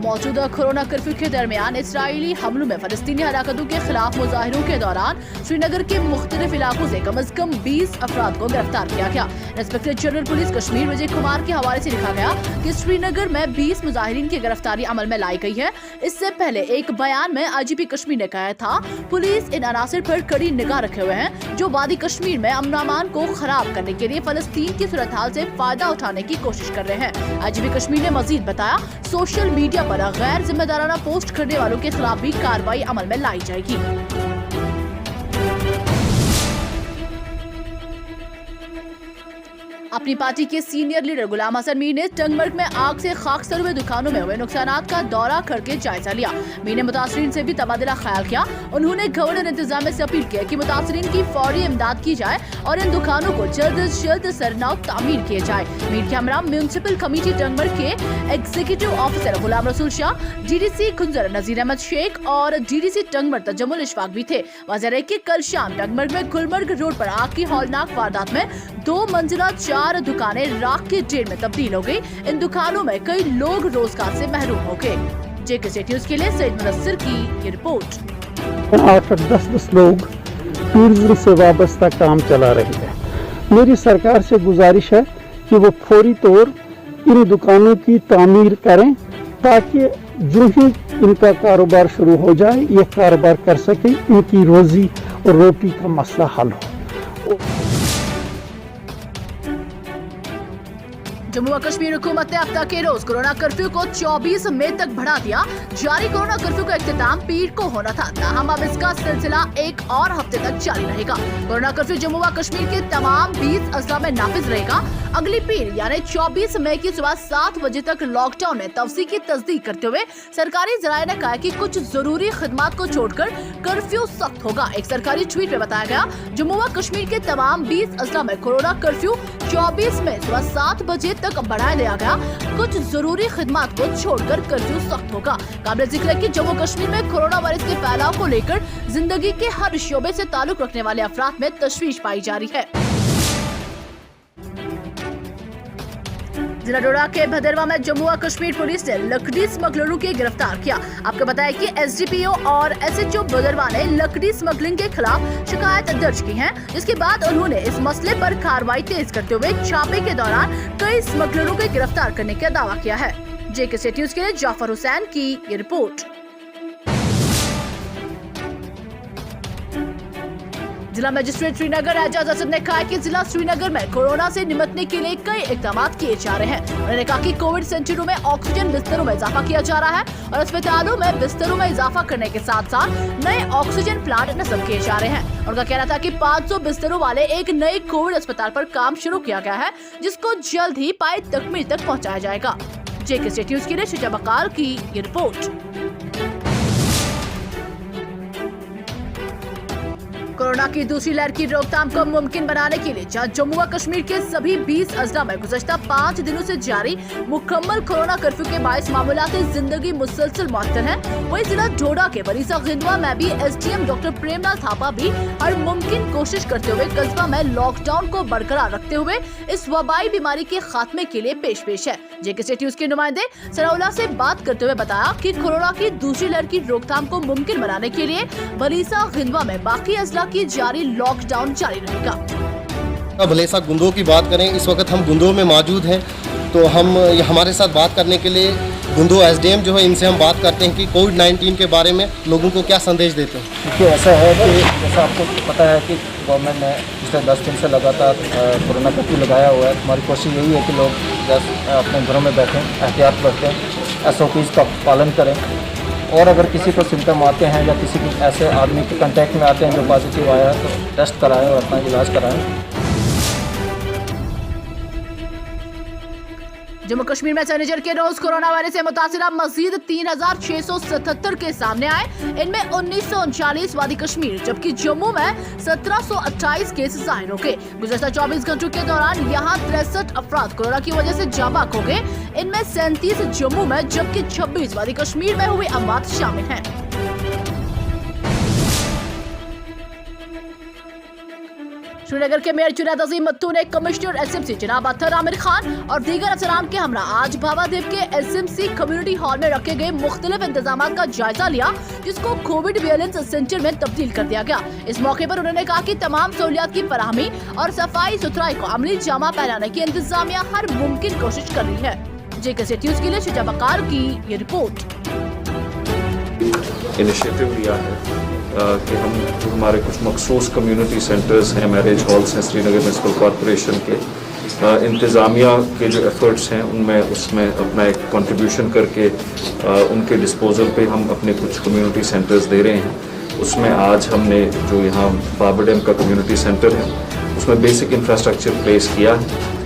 मौजूदा corona curfew के दरमियान इसराइली हमलों में फलस्तीनी हरकतों के खिलाफ मुजाहिरों के दौरान श्रीनगर के मुख्तलिफ इलाकों से कम अज कम 20 अफराद को गिरफ्तार किया गया। Inspector general police Kashmir Vijay Kumar के हवाले से लिखा गया कि श्रीनगर में 20 मुजाहिरीन की गिरफ्तारी अमल में लाई गई है। इससे पहले एक बयान में IGP कश्मीर ने कहा था, पुलिस इन अनासर पर कड़ी निगाह रखे हुए हैं जो वादी कश्मीर में अमन को खराब करने के लिए फलस्तीन की सूरत हाल से फायदा उठाने की कोशिश कर रहे हैं। IGP कश्मीर ने मजीद बताया, सोशल मीडिया पर गैर जिम्मेदाराना पोस्ट करने वालों के खिलाफ भी कार्रवाई अमल में लाई जाएगी। अपनी पार्टी के सीनियर लीडर गुलाम हसन मीर ने टंगमर्ग में आग से खाकसर हुए दुकानों में हुए नुकसानात का दौरा करके जायजा लिया। मीर ने मुतासरीन से भी तबादला ख्याल किया। उन्होंने गवर्नर इंतजामिया से अपील की कि मुतासरीन की फौरी इमदाद की जाए और इन दुकानों को जल्द से जल्द सरनौ तामीर किए जाए। मीर के हमरा म्यूनिसिपल कमेटी टंगमर्ग के executive officer Ghulam Rasool Shah, DDC खुंजर Nazir Ahmad Sheikh और DDC टंगमर्ग तजम्मुल इशफाक भी थे। वजह है कि कल शाम टंगमर्ग में गुलमर्ग रोड पर आग की हौलनाक वारदात में 2 मंजिला 4 दुकानें राख के ढेर में तब्दील हो गई। इन दुकानों में कई लोग रोजगार से महरूम हो गए। JK न्यूज़ के लिए सईद मुनस्सिर की ये रिपोर्ट। 8-10 लोग टूरिज्म से वाबस्ता काम चला रहे हैं। मेरी सरकार से गुजारिश है कि वो फौरी तौर इन दुकानों की तामीर करें ताकि जो ही इनका कारोबार शुरू हो जाए ये कारोबार कर सके, इनकी रोजी और रोटी का मसला हल हो। जम्मू और कश्मीर हुकूमत ने अब तक के रोज कोरोना कर्फ्यू को 24 मई तक बढ़ा दिया। जारी कोरोना कर्फ्यू का इख्तिताम पीर को होना था, ताहम अब इसका सिलसिला एक और हफ्ते तक जारी रहेगा। कोरोना कर्फ्यू जम्मू और कश्मीर के तमाम 20 अजला में नाफिज रहेगा। अगली पीर यानी 24 मई की सुबह 7 बजे तक लॉकडाउन में तवसी की तस्दीक करते हुए सरकारी जराये ने कहा कि कुछ जरूरी खिदमात को छोड़कर कर्फ्यू सख्त होगा। एक सरकारी ट्वीट में बताया गया, जम्मू और कश्मीर के तमाम 20 अजला में कोरोना कर्फ्यू 24 मई सुबह 7 बजे तक बढ़ा दिया गया। कुछ जरूरी खिदमात को छोड़कर कर्फ्यू सख्त होगा। काबिल जिक्र है कि जम्मू कश्मीर में कोरोना वायरस के फैलाव को लेकर जिंदगी के हर शोबे से ताल्लुक रखने वाले अफराद में तशवीश पाई जा रही है। जिला डोडा के भदरवा में जम्मू और कश्मीर पुलिस ने लकड़ी स्मगलरों को गिरफ्तार किया। आपको बताया कि SDPO और SHO भदरवा ने लकड़ी स्मगलिंग के खिलाफ शिकायत दर्ज की है, जिसके बाद उन्होंने इस मसले पर कार्रवाई तेज करते हुए छापे के दौरान कई स्मगलरों को गिरफ्तार करने का दावा किया है। JK न्यूज़ के लिए जाफर हुसैन की ये रिपोर्ट। जिला मजिस्ट्रेट श्रीनगर एजाज असद ने कहा कि जिला श्रीनगर में कोरोना से निपटने के लिए कई इकदाम किए जा रहे हैं। उन्होंने कहा कि कोविड सेंटरों में ऑक्सीजन बिस्तरों में इजाफा किया जा रहा है और अस्पतालों में बिस्तरों में इजाफा करने के साथ साथ नए ऑक्सीजन प्लांट नस्ब किए जा रहे हैं। उनका कहना था कि 500 बिस्तरों वाले एक नए कोविड अस्पताल पर काम शुरू किया गया है, जिसको जल्द ही पाए तकमील तक पहुँचाया जाएगा। JK न्यूज़ के लिए शुजा बकार की ये रिपोर्ट। कोरोना की दूसरी लहर की रोकथाम को मुमकिन बनाने के लिए जहां जम्मू और कश्मीर के सभी 20 अजला में गुज़श्ता 5 दिनों से जारी मुकम्मल कोरोना कर्फ्यू के बायस मामूलाती जिंदगी मुसलसल मुअत्तल है, वही जिला डोडा के बरीसा गिंदवा में भी SDM डॉक्टर प्रेमलाल थापा भी हर मुमकिन कोशिश करते हुए कस्बा में लॉकडाउन को बरकरार रखते हुए इस वबाई बीमारी के खात्मे के लिए पेश है। JK न्यूज़ के नुमाइंदे सराउला से बात करते हुए बताया कि कोरोना की दूसरी लहर की रोकथाम को मुमकिन बनाने के लिए बरीसा गिंदवा में बाकी अजला की जारी लॉकडाउन जारी रहेगा। भलेसा गुंदों की बात करें, इस वक्त हम गुंदों में मौजूद हैं, तो हम हमारे साथ बात करने के लिए गुंदो SDM जो है इनसे हम बात करते हैं कि कोविड-19 के बारे में लोगों को क्या संदेश देते हैं। देखिए, ऐसा है कि जैसा आपको पता है कि गवर्नमेंट ने पिछले 10 दिन से लगातार कोरोना कर्फ्यू लगाया हुआ है। हमारी कोशिश यही है कि लोग अपने घरों में बैठें, एहतियात बरतें, SOPs का पालन करें और अगर किसी को सिम्टम आते हैं या किसी ऐसे आदमी के कांटेक्ट में आते हैं जो पॉजिटिव आया है तो टेस्ट कराएं और अपना इलाज कराएं। जम्मू कश्मीर में शनिवार के रोज कोरोना वायरस से मुतासिरा मजीद 3677 केस सामने आए। इनमें 1939 वादी कश्मीर जबकि जम्मू में 1728 केस जाहिर हो गए। गुज़श्ता 24 घंटों के दौरान यहाँ 63 अफराद कोरोना की वजह से जाबाक हो गए। इनमें 37 जम्मू में जबकि 26 वादी कश्मीर में हुए अमवात शामिल हैं। श्रीनगर के मेयर जुनैद अजीम मत्तू ने कमिश्नर एसएमसी जनाब अत्तर आमिर खान और दीगर अफसरान के हमरा आज भावादेव के एसएमसी कम्युनिटी हॉल में रखे गए मुख्तलिफ इंतजाम का जायजा लिया, जिसको कोविड वेयरलेंस सेंटर में तब्दील कर दिया गया। इस मौके पर उन्होंने कहा कि तमाम सहूलियात की फराहमी और सफाई सुथराई को अमली जामा पहनाने की इंतजामिया हर मुमकिन कोशिश कर रही है। JKCT न्यूज़ के लिए शुजा बकार की ये रिपोर्ट। इनिशिएटिव लिया है कि हम जो हमारे कुछ मखसूस कम्युनिटी सेंटर्स हैं, मैरिज हॉल्स हैं श्रीनगर म्यूनसिपल कॉरपोरेशन के, इंतज़ामिया के जो एफ़र्ट्स हैं उसमें अपना एक कंट्रीब्यूशन करके उनके डिस्पोजल पे हम अपने कुछ कम्युनिटी सेंटर्स दे रहे हैं। उसमें आज हमने जो यहाँ बाबर डैम का कम्युनिटी सेंटर है उसमें बेसिक इंफ्रास्ट्रक्चर प्लेस किया है।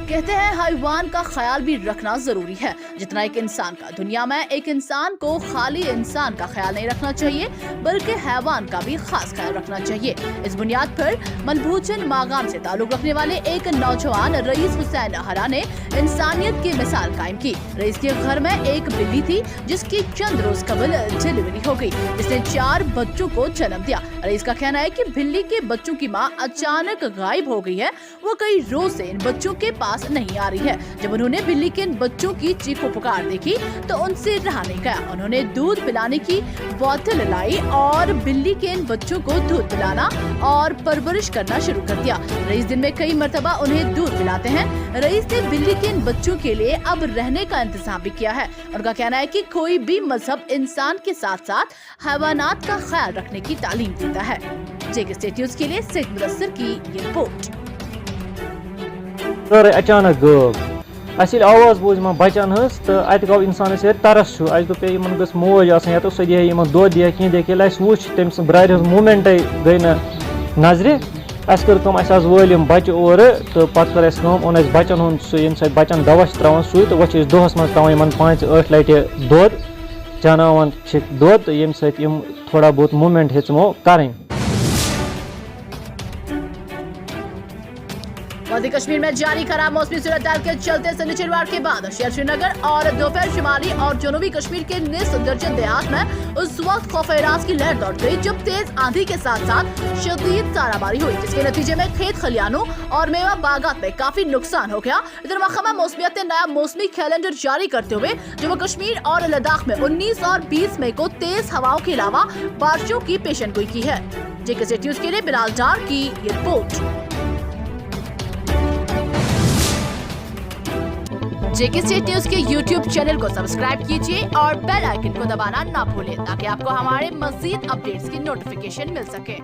कहते हैं हैवान का ख्याल भी रखना जरूरी है जितना एक इंसान का। दुनिया में एक इंसान को खाली इंसान का ख्याल नहीं रखना चाहिए बल्कि हैवान का भी खास ख्याल रखना चाहिए। इस बुनियाद पर मनभूचन मागाम से ताल्लुक रखने वाले एक नौजवान रईस हुसैन हरा ने इंसानियत की मिसाल कायम की। रईस के घर में एक बिल्ली थी जिसकी चंद रोज कबल डिलीवरी हो गई, जिसने 4 बच्चों को जन्म दिया। रईस का कहना है कि बिल्ली के बच्चों की मां अचानक गायब हो गई है। वो कई रोज से इन बच्चों के पास नहीं आ रही है। जब उन्होंने बिल्ली के इन बच्चों की चीखो पुकार देखी तो उनसे रहा नहीं गया। उन्होंने दूध पिलाने की बोतल लाई और बिल्ली के इन बच्चों को दूध पिलाना और परवरिश करना शुरू कर दिया। रईस दिन में कई मर्तबा उन्हें दूध पिलाते हैं। रईस ने बिल्ली के इन बच्चों के लिए अब रहने का इंतजाम भी किया है। उनका कहना है कि कोई भी मजहब इंसान के साथ साथ हैवानात का ख्याल रखने की तालीम देता है। JKCT न्यूज़ के लिए सईद मुदस्सिर की ये रिपोर्ट। अचानक गब अस आवाज बोज बचन हज तो अत गो इंसान तरस अस दोप गो मोज या तो सह दिया दो दिया कहीं देखिए वो तम ब्रार मूवमेंट गई नजर अस कर वल बच्चे और तो पत कर ओन बचन हूँ ये बचन दवा त्रा सू तो वो दोहस मज त्रा 5-8 लटि दोद चनावान दोद ये थोड़ा बहुत मूवमेंट हेचमो करें। मध्य कश्मीर में जारी खराब मौसमी सूरत के चलते शनिवार के बाद शहर श्रीनगर और दोपहर शिमाली और जनूबी कश्मीर के निस दर्जन देहात में उस वक्त खौफ-ए-राज की लहर दौड़ गई जब तेज आंधी के साथ साथ शदीद ताराबारी हुई, जिसके नतीजे में खेत खलियानों और मेवा बागात में काफी नुकसान हो गया। इधर महकमा मौसमियात ने नया मौसमी कैलेंडर जारी करते हुए जम्मू कश्मीर और लद्दाख में 19 और 20 मई को तेज हवाओं के अलावा बारिशों की पेशेनगोई की है। JKCT न्यूज़ के लिए बिलाल डार की ये रिपोर्ट। JKCT न्यूज़ के YouTube चैनल को सब्सक्राइब कीजिए और बेल आइकन को दबाना ना भूलें ताकि आपको हमारे मज़ीद अपडेट्स की नोटिफिकेशन मिल सके।